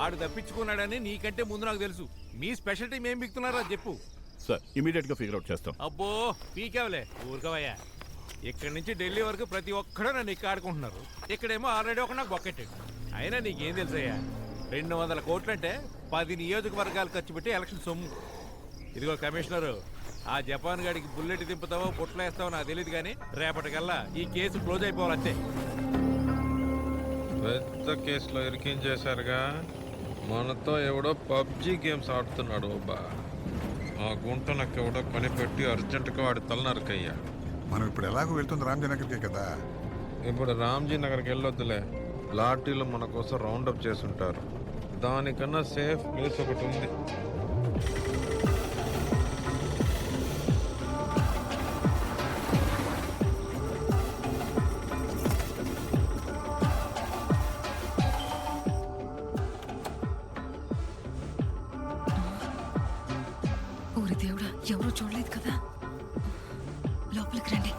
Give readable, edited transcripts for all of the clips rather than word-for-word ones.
ఆడు తప్పించుకున్నాడని నీకంటే ముందు నాకు తెలుసు. మీ స్పెషాలిటీ ఏం బిక్తున్నారో అది చెప్పు. సార్ ఇమీడియట్ గా ఫిగర్ అవుట్ చేస్తాం. అబ్బో పీకేవలే ఊరుకోవయ్యా. ఇక్కడి నుంచి ఢిల్లీ వరకు ప్రతి ఒక్కడూ నన్ను ఇక్కడ ఆడుకుంటున్నారు. ఇక్కడేమో ఆల్రెడీ ఒక నాకు బొక్కెట్టాడు. అయినా నీకేం తెలుసయ్యా, 200 కోట్లంటే 10 నియోజకవర్గాలు ఖర్చు పెట్టి ఎలక్షన్ సొమ్ము. ఇదిగో కమిషనరు, ఆ జపాన్ గాడికి బుల్లెట్ దింపుతావో పుట్లో వేస్తావో నాకు తెలియదు, కానీ రేపటికల్లా ఈ కేసు క్లోజ్ అయిపోవాలంతే. పెద్ద కేసులో ఇరికించేశారుగా. మనతో ఎవడో పబ్జీ గేమ్స్ ఆడుతున్నాడు బాబా. ఆ గుంట నాకు ఎవడో కనిపెట్టి అర్జెంటుగా వాడి తలనరకయ్యా. మనం ఇప్పుడు ఎలాగో వెళ్తుంది రామ్జీ నగర్కే కదా. ఇప్పుడు రామ్జీ నగర్కి వెళ్ళొద్దులే, లాఠీలు మన కోసం రౌండప్ చేసుంటారు. దానికన్నా సేఫ్ ప్లేస్ ఒకటి ఉంది. ఊరి దేవుడా, ఎవరూ చూడలేదు కదా. లోపలికి రండి.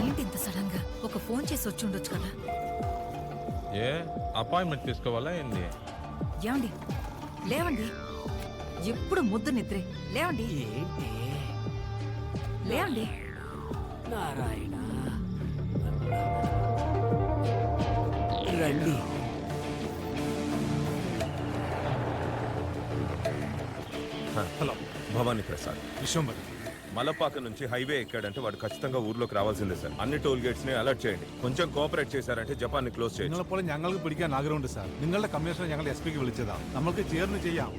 ఏంటి ఇంత సడన్ గా? ఒక ఫోన్ చేసి వచ్చి ఉండొచ్చు కదా. ఏ అపాయింట్మెంట్ తీసుకోవాలా ఏంది? ఏమండి లేవండి, ఎప్పుడు ముద్దు నిద్రే. లేవండి లేవండి. నారాయణ రండి. హలో, భవానీ ప్రసాద్. విశ్వంబర్ మలపాక నుంచి హైవే ఎక్కాడంటే వాడు ఖచ్చితంగా ఊర్లోకి రావాల్సిందే సార్. అన్ని టోల్ గేట్స్ ని అలర్ట్ చేయండి. కొంచెం കോപ്പറേറ്റ് చేశారంటే ജപ്പാൻ ని ക്ലോസ് ചെയ്യും. നിങ്ങളെപ്പോലെ ഞങ്ങൾക്ക് പിടിക്കാൻ ആഗ്രഹമുണ്ട് സാർ. നിങ്ങളുടെ കമ്മീഷണർ ഞങ്ങൾ SP ക്ക് വിളിച്ചതാ. നമുക്ക് ചേർന്ന് ചെയ്യാം.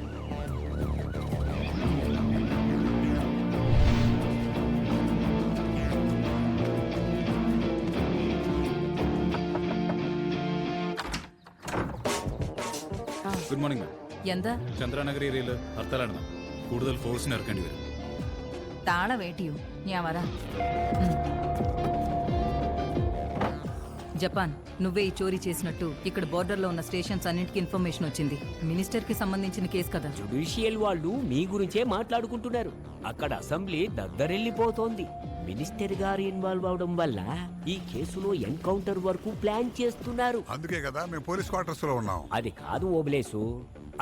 Good morning ma'am. എന്താ? ചന്ദ്രനഗർ ഏരിയയിൽ ഹർത്താലാണ് മാം. കൂടുതൽ ഫോഴ്സിന് ഇറക്കേണ്ടി വരും. താള വേട്ടിയും ഞാൻ വരാ. జపాన్, నువ్వే ఈ చోరీ చేసినట్టు ఇక్కడ బోర్డర్లో ఉన్న స్టేషన్స్ అన్నింటికి ఇన్ఫర్మేషన్ వచ్చింది. మినిస్టర్ కి సంబంధించిన కేసు కదా. జుడిషియల్ వాళ్ళు మీ గురించే మాట్లాడుకుంటున్నారు. అక్కడ అసెంబ్లీ దద్దరెళ్ళిపోతోంది. మినిస్టర్ గారు ఇన్వాల్వ్ అవడం వల్ల ఈ కేసులో ఎన్కౌంటర్ వరకు ప్లాన్ చేస్తున్నారు. అందుకే కదా మేము పోలీస్ క్వార్టర్స్ లో ఉన్నాం. అది కాదు ఓబ్లేసు,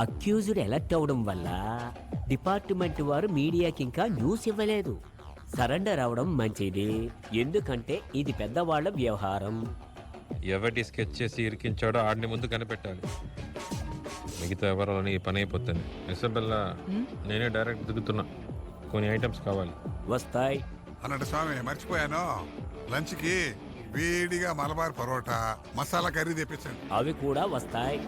అక్యూజ్డ్ ఎలక్ట్ అవడం వల్ల డిపార్ట్మెంట్ వారు మీడియాకి ఇంకా న్యూస్ ఇవ్వలేదు. సరెండర్ అవడం మంచిది, ఎందుకంటే ఇది పెద్దవాళ్ల వ్యవహారం. ఎవరి స్కెచ్ చేసి ఇరికించాడో ఆడిని ముందు కనిపెట్టాలి. మిగతా ఎవరిని ఈ పని అయిపోతుంది. ఇసబెల్లా, నేనే డైరెక్ట్ దిగుతున్నా. కొన్ని ఐటమ్స్ కావాలి. వస్తాయి అన్నట్టు స్వామి, మర్చిపోయాను. లంచ్ కి వేడిగా మలబార్ పరోటా, మసాలా కర్రీ తెప్పించండి. అవి కూడా వస్తాయి.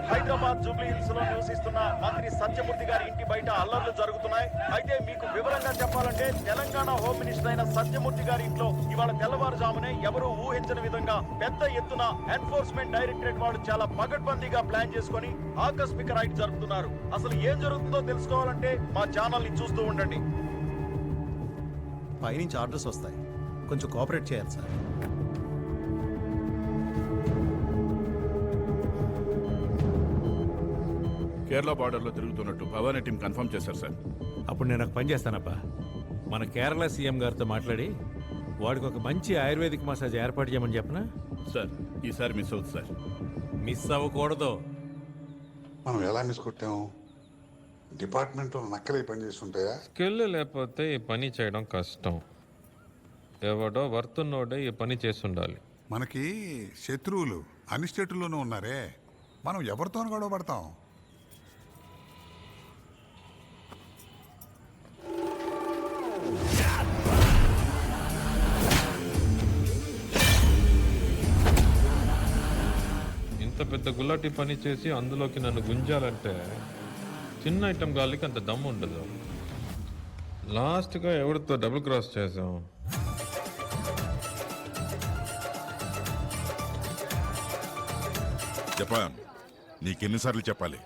హైదరాబాద్ జూబ్లీ హిల్స్ లో నివసిస్తున్న మంత్రి సత్యమూర్తి గారి ఇంటి బయట అల్లర్లు జరుగుతున్నాయి. అయితే మీకు వివరంగా చెప్పాలంటే తెలంగాణ హోమ్ మినిస్టర్ అయిన సత్యమూర్తి గారి ఇంట్లో ఇవాళ తెల్లవారుజామునే ఎవరూ ఊహించని విధంగా పెద్ద ఎత్తున ఎన్ఫోర్స్మెంట్ డైరెక్టరేట్ వాడు చాలా పగడ్బందీగా ప్లాన్ చేసుకుని ఆకస్మిక రైడ్ జరుపుతున్నారు. అసలు ఏం జరుగుతుందో తెలుసుకోవాలంటే మా ఛానల్ ని చూస్తూ ఉండండి. పైనుంచి ఆర్డర్స్ వస్తాయి, కొంచెం కోఆపరేట్ చేయాలి సార్. కేరళ బార్డర్ లో తిరుగుతున్నట్టు భవానీ టీం కన్ఫర్మ్ చేశారు సార్. అప్పుడు నేను ఒక పని చేస్తానబ్బా, మన కేరళ సీఎం గారితో మాట్లాడి వాడికి ఒక మంచి ఆయుర్వేదిక్ మసాజ్ ఏర్పాటు చేయమని చెప్పనా సార్? ఈసారి మిస్ అవుతుంది సార్. మిస్ అవ్వకూడదు. మనం ఎలా మిస్ కొట్టాం? డిపార్ట్మెంట్ లో నక్కలే పని చేస్తుంటాయా? స్కిల్ లేకపోతే ఈ పని చేయడం కష్టం. ఎవడో వర్తున్నోడే ఈ పని చేస్తుండాలి. మనకి శత్రువులు అన్ని స్టేటుల్లోనూ ఉన్నారే, మనం ఎవరితోనూ గొడవ పడతాం? ఇంత పెద్ద గులాటి పని చేసి అందులోకి నన్ను గుంజాలంటే చిన్న ఐటమ్ గాలికి అంత దమ్ము ఉండదు. లాస్ట్గా ఎవరితో డబుల్ క్రాస్ చేసాం. జపాన్, నీకెన్నిసార్లు చెప్పాలి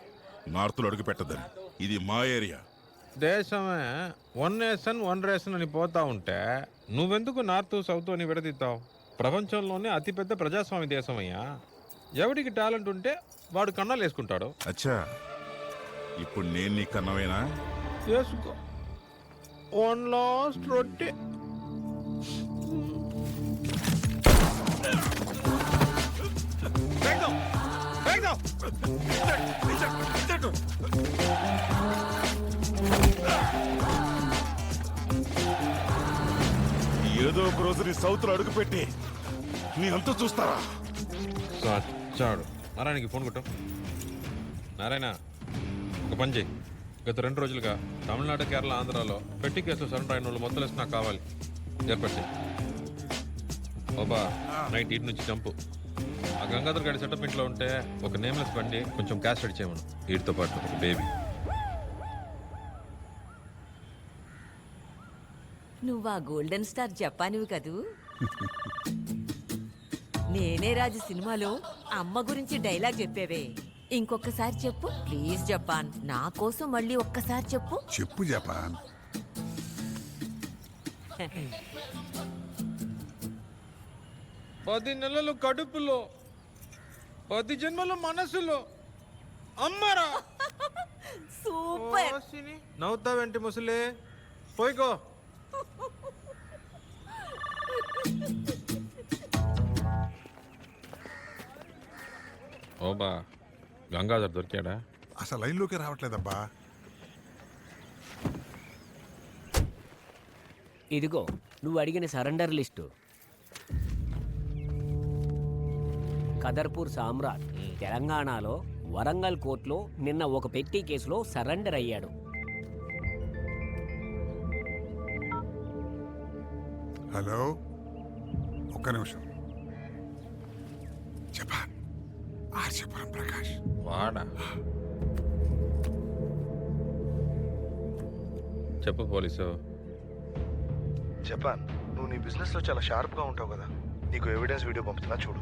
నార్త్లో అడుగు పెట్టద్దని? ఇది మా ఏరియా. దేశమే 1 నేషన్ 1 రేషన్ అని పోతా ఉంటే నువ్వెందుకు నార్త్ సౌత్ అని విడదీస్తావు? ప్రపంచంలోనే అతిపెద్ద ప్రజాస్వామ్య దేశం అయ్యా. ఎవడికి టాలెంట్ ఉంటే వాడు కన్నాలు వేసుకుంటాడు. అచ్చా, ఇప్పుడు నేను నీ కన్నవేనా? వేసుకో. వన్ లాస్ట్ రొట్టె. ఏదో ఒక రోజు నీ సౌత్ లో అడుగుపెట్టి నీ అంతా చూస్తారా? సచ్చాడు. నారాయణకి ఫోన్ కొట్టు. నారాయణ, ఒక పని చేయి. గత 2 రోజులుగా తమిళనాడు, కేరళ, ఆంధ్రాలో పెట్టి కేసులో సరెండర్ అయిన వాళ్ళు మొత్తం లిస్ట్ నాకు కావాలి. ఏర్పాటు చేయి. బాబా, నైట్ ఈటి నుంచి చంపు. ఆ గంగాధర్ గారి సెటప్ ఇంట్లో ఉంటే ఒక నేమ్లెస్ బండి, కొంచెం క్యాష్ రెడీ చేయమను. వీటితో పాటు ఒక బేబీ. నువ్వా గోల్డెన్ స్టార్ జపానివి కదూ? నేనే రాజు సినిమాలో అమ్మ గురించి డైలాగ్ చెప్పేవే. ఇంకొకసారి చెప్పు ప్లీజ్ జపాన్. నా కోసం మళ్ళీ ఒక్కసారి చెప్పు. చెప్పు జపాన్. 10 నెలలు కడుపులో, 10 జన్మలు మనసులో. అమ్మరా సూపర్. నవ్వుతావేంటి ముసలే? పోయికో. ఓబా, గంగాధర్ దొరికాడా? అసలు లైన్లోకి రావట్లేదబ్బా. ఇదిగో నువ్వు అడిగిన సరెండర్ లిస్టు. కదర్పూర్ సామ్రాట్ తెలంగాణలో వరంగల్ కోర్టులో నిన్న ఒక పెట్టి కేసులో సరెండర్ అయ్యాడు. హలో, ఒక్క నిమిషం. జపాన్, ఆర్యపురం ప్రకాష్. వాడా? చెప్పు పోలీసు. జపాన్, నువ్వు నీ బిజినెస్ లో చాలా షార్ప్ గా ఉంటావు కదా. నీకు ఎవిడెన్స్ వీడియో పంపుతున్నా చూడు.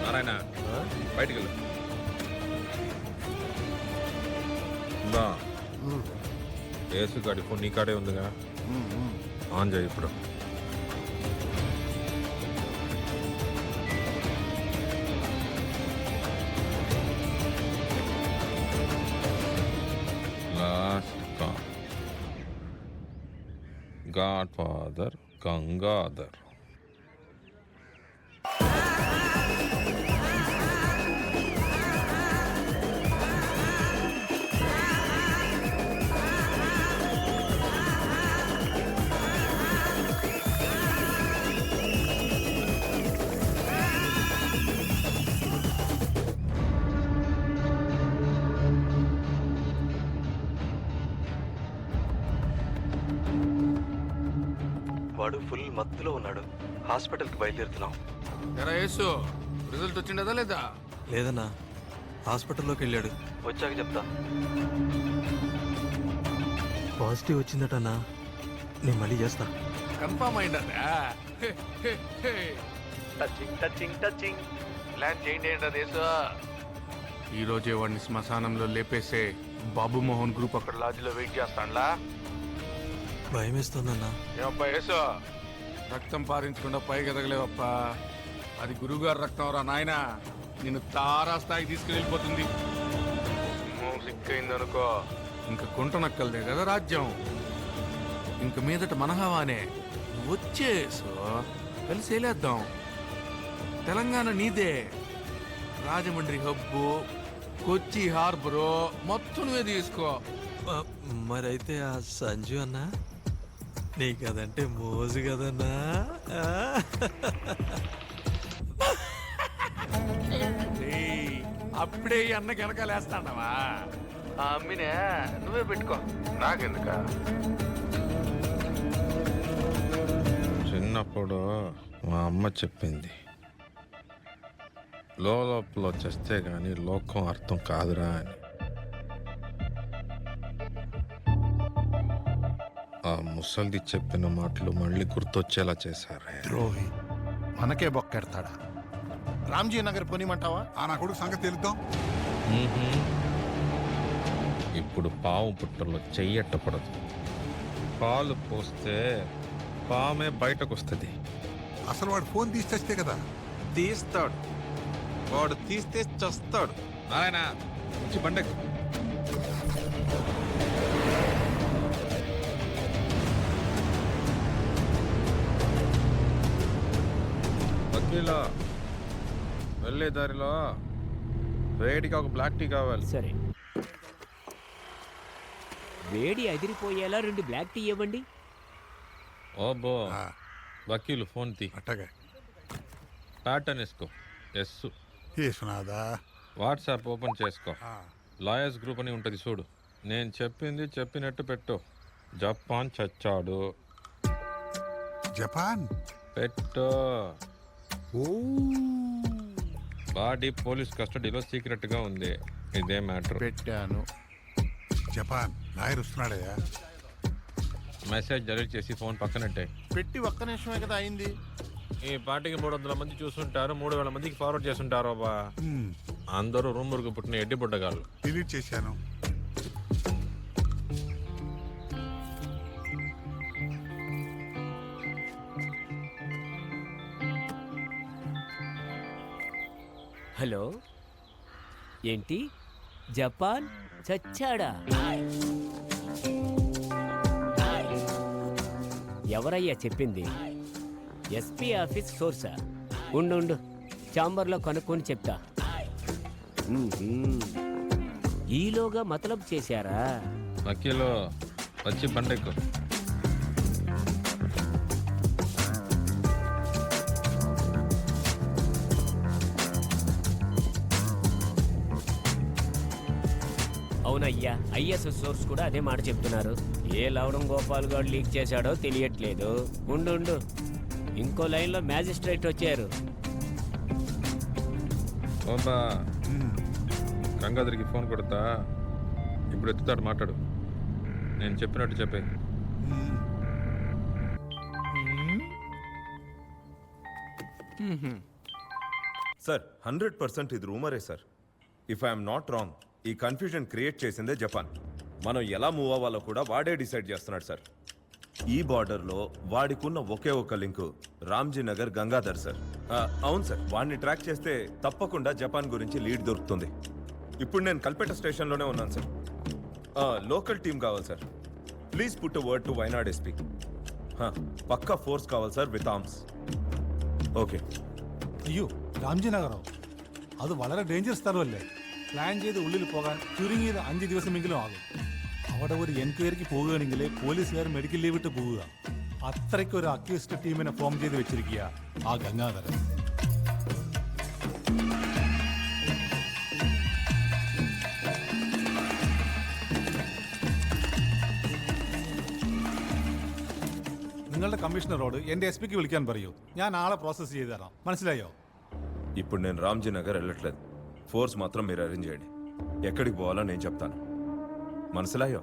నారాయణ, బయటికి వెళ్ళు. ఏసు గాడి ఫోన్ నీ కాడే ఉందిగా, ఆన్ చేయి ఇప్పుడు. Last call. God father Gangadhar. వాడు ఫుల్ మత్తులో ఉన్నాడు. హాస్పిటల్కి బయలుదేరుతున్నాం. రిజల్ట్ వచ్చిండదా లేదా? లేదన్నా, హాస్పిటల్లోకి వెళ్ళాడు. వచ్చాక చెప్తా. పాజిటివ్ వచ్చిందటన్నా. నేను మళ్ళీ చేస్తా. కన్ఫర్మ్ అయిందా? Touching touching touching. ప్లాన్ చేయండి ఏంటో. ఈ రోజే వాడిని శ్మశానంలో లేపేసే. బాబు మోహన్ గ్రూప్ అక్కడ లాడ్జిలో వెయిట్ చేస్తాండ్లా. భయం వేస్తుందన్నా. ఏమప్పా యేసు, రక్తం పారించకుండా పైకి ఎదగలేవప్పా. అది గురువుగారు రక్తం రా నాయన. నిన్ను తారా స్థాయికి తీసుకెళ్ళిపోతుంది. సిక్కైందనుకో ఇంక కుంట నక్కలదే కదా రాజ్యం. ఇంక మీదట మనహావానే. వచ్చేసు కలిసి వెళ్ళేద్దాం. తెలంగాణ నీదే. రాజమండ్రి హబ్బు, కొచ్చి హార్బరు మొత్తం నువ్వే తీసుకో. మరైతే ఆ సంజు అన్నా నీకదంటే మోజు కదన్నా. అప్పుడే ఈ అన్నకి వెనకాలేస్తాడవా? ఆ అమ్మినే నువ్వే పెట్టుకో, నాకెందుక. చిన్నప్పుడు మా అమ్మ చెప్పింది, లోపల వచ్చేస్తే గాని లోకం అర్థం కాదురా అని. ఆ ముసల్ది చెప్పిన మాటలు మళ్ళీ గుర్తొచ్చేలా చేశారే. ద్రోహి, మనకే బొక్కెడతాడా? రామ్జీ నగర్ పోనీమంటావా? ఆ నా కొడుకు సంగతి తెలుద్దాం. ఇప్పుడు పావు పుట్టలో చెయ్యట్టపడదు. పాలు పోస్తే పామే బయటకు వస్తుంది. అసలు వాడు ఫోన్ తీసేస్తే కదా. తీస్తాడు, వాడు తీస్తే చస్తాడు. నారాయణ వచ్చి బండకు. వకీలా వెళ్ళే దారిలో వేడిగా ఒక బ్లాక్ టీ కావాలి. సరే, వేడి అదిరిపోయేలా 2 బ్లాక్ టీ ఇవ్వండి. ఓబో వకీలు ఫోన్ తీ. అట్టగా ప్యాటర్న్ వేసుకో. ఎస్ యేసునాథా. వాట్సాప్ ఓపెన్ చేసుకో. లాయర్స్ గ్రూప్ అని ఉంటుంది చూడు. నేను చెప్పింది చెప్పినట్టు పెట్టు. జపాన్ చచ్చాడు. జపాన్ పెట్టు. ఓ బాడీ పోలీస్ కస్టడీలో సీక్రెట్ గా ఉంది. ఇదే మ్యాటర్. పెట్టాను. జపాన్ లాయర్ వస్తున్నాడయ్యా. మెసేజ్ డెలీట్ చేసి ఫోన్ పక్కనట్టే. పెట్టి ఒక్క నిమిషమే కదా అయింది. ఈ పార్టీకి 300 మంది చూస్తుంటారు, 3000 మందికి ఫార్వర్డ్ చేస్తుంటారు. అబ్బా అందరూ రూమ్ వరకు పుట్టిన ఎడ్డి బుడ్డగాళ్ళు. డిలీట్ చేశాను. హలో, ఏంటి జపాన్ చచ్చాడా? ఎవరయ్యా చెప్పింది? ఎస్పీ ఆఫీస్ సోర్సా? ఉండు, ఛాంబర్లో కనుక్కొని చెప్తా. ఈలోగా మతలబ్ చేశారా? వకీలు వచ్చి బండెక్కు. అవునయ్యా, ఐఎస్ఎస్ సోర్స్ కూడా అదే మాట చెప్తున్నారు. ఏ లవడం గోపాల్ గారు లీక్ చేశాడో తెలియట్లేదు. ఉండు, ఇంకో లైన్లో మ్యాజిస్ట్రేట్ వచ్చారు. ఓబా గంగాధర్కి ఫోన్ కొడతా. ఇప్పుడు ఎత్తుతాడు, మాట్లాడు. నేను చెప్పినట్టు చెప్పే. సార్ 100% ఇది రూమరే sir. If I'm not wrong, ఈ కన్ఫ్యూజన్ క్రియేట్ చేసిందే జపాన్. మనం ఎలా మూవ్ అవ్వాలో కూడా వాడే డిసైడ్ చేస్తున్నాడు సార్. ఈ బార్డర్లో వాడికున్న ఒకే ఒక లింకు రామ్జీ నగర్ గంగాధర్ సార్. అవును సార్, వాడిని ట్రాక్ చేస్తే తప్పకుండా జపాన్ గురించి లీడ్ దొరుకుతుంది. ఇప్పుడు నేను కల్పేట స్టేషన్లోనే ఉన్నాను సార్. లోకల్ టీం కావాలి sir. Please put word to Wayanad SP. పక్కా ఫోర్స్ కావాలి സാർ വിത്ത് ആംസ്. ഓക്കെ. അയ്യോ, രാംജി നഗറോ? അത് വളരെ ഡേഞ്ചറസ് സ്ഥലമല്ലേ? പ്ലാൻ ചെയ്ത് ഉള്ളിൽ പോകാൻ ചുരുങ്ങിയത് 5 ദിവസമെങ്കിലും ആകും. അവിടെ ഒരു എൻക്വയറിക്ക് പോകുകയാണെങ്കിൽ പോലീസുകാർ മെഡിക്കൽ ലീവ് ഇട്ട് പോവുക. അത്രയ്ക്ക് ഒരു അക്യൂസ്ഡ് ടീമിനെ ഫോം ചെയ്ത് വെച്ചിരിക്കുക ആ ഗംഗാധരൻ. നിങ്ങളുടെ കമ്മീഷണറോട് എന്റെ എസ് പിക്ക് വിളിക്കാൻ പറയൂ. ഞാൻ ആളെ പ്രോസസ് ചെയ്ത് തരാം. മനസ്സിലായോ? ఇప్పుడు నేను రామ్జీ నగర్ వెళ్ళట్లేదు. ఫోర్స్ మాత్రం మీరు అరేంజ్ చేయండి. ఎక్కడికి పోవాలో నేను చెప్తాను. మనసులాయో?